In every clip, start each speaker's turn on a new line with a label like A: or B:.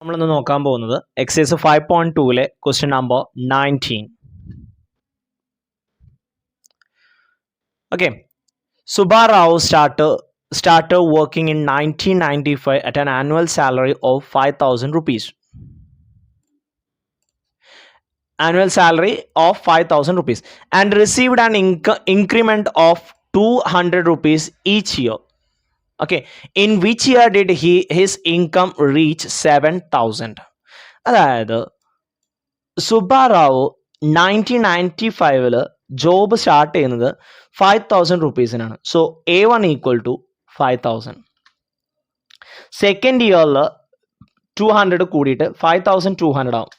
A: നമ്മളൊന്ന് നോക്കാൻ പോകുന്നത് exercise 5.2 question number 19. Okay, Subba Rao started working in 1995 at an annual salary of 5,000 rupees. Annual salary of 5,000 rupees and received an increment of 200 rupees each year. Okay, in which year did his income reach 7,000? അതായത് Subba Rao 1995 job start ചെയ്യുന്നത് 5,000 റുപ്പീസിനാണ്. So A1 equal to 5,000. Second ഇയറിൽ 200 കൂടിയിട്ട് 5,200 ആവും.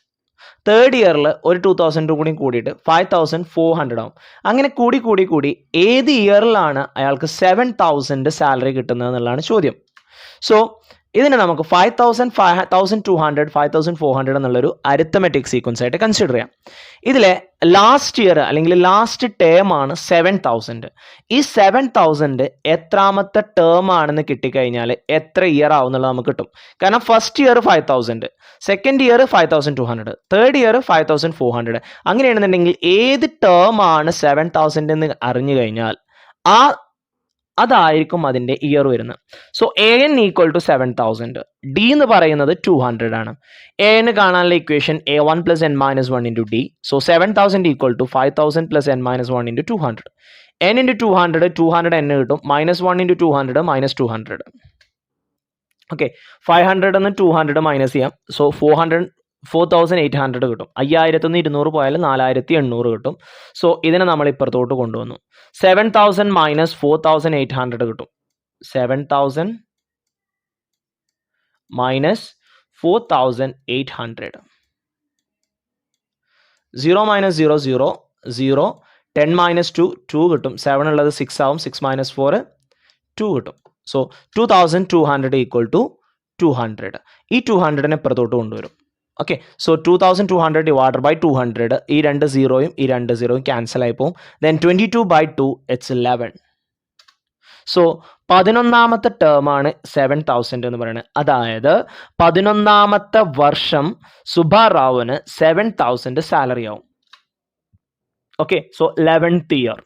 A: Third ഇയറിൽ ഒരു 2,000 കൂടി കൂടിയിട്ട് 5,400 ആവും. അങ്ങനെ കൂടി ഏത് ഇയറിലാണ് അയാൾക്ക് 7,000 സാലറി കിട്ടുന്നത് എന്നുള്ളതാണ് ചോദ്യം. സോ ഇതിനെ നമുക്ക് 5,000, 5,200, 5,400 എന്നുള്ളൊരു അരിത്തമെറ്റിക് സീക്വൻസ് ആയിട്ട് കൺസിഡർ ചെയ്യാം. ഇതിലെ ലാസ്റ്റ് ഇയർ അല്ലെങ്കിൽ ലാസ്റ്റ് ടേം ആണ് 7,000. ഈ 7,000 എത്രാമത്തെ ടേം ആണെന്ന് കിട്ടിക്കഴിഞ്ഞാൽ എത്ര ഇയർ ആവും എന്നുള്ളത് നമുക്ക് കിട്ടും. കാരണം first year 5,000, second year 5,200, third year 5,400. അങ്ങനെയാണെന്നുണ്ടെങ്കിൽ ഏത് ടേം ആണ് 7,000 എന്ന് അറിഞ്ഞു കഴിഞ്ഞാൽ അതായിരിക്കും അതിൻ്റെ ഇയർ വരുന്നത്. So AN equal to 7,000, D എന്ന് പറയുന്നത് 200 ആണ്. AN കാണാനുള്ള equation A1 plus N minus 1 into D. So 7,000 equal to 5,000 plus N minus 1 into 200. N into 200 200 N കിട്ടും. Minus 1 into 200 minus 200. ഓക്കെ, 500 എന്ന് 200 മൈനസ് ചെയ്യാം. സോ 4,800 കിട്ടും. 5,200 പോയാൽ 4,800 കിട്ടും. സോ ഇതിനെ നമ്മൾ ഇപ്പുറത്തോട്ട് കൊണ്ടുവന്നു. 7,000 മൈനസ് 4,800 കിട്ടും. 7,000 മൈനസ് 4,800. 0 മൈനസ് 0 0 0. 10 മൈനസ് 2 2 കിട്ടും. 7 ഉള്ളത് 6 ആവും. 6 മൈനസ് 4 2 കിട്ടും. So 2,200 equal to 200. ഈ 200നെ ഇപ്പുറത്തോട്ട് കൊണ്ടുവരും. Okay, so 2,200 divided by 200. ഈ രണ്ട് സീറോയും ഈ രണ്ട് സീറോയും ക്യാൻസൽ ആയി പോകും. Then 22/2 it's 11. സോ 11ാമത്തെ ടേം ആണ് 7,000 എന്ന് പറയുന്നത്. അതായത് 11ാമത്തെ വർഷം സുബ്ബ റാവുവിന് 7,000 സാലറി ആവും. Okay, so 11th year.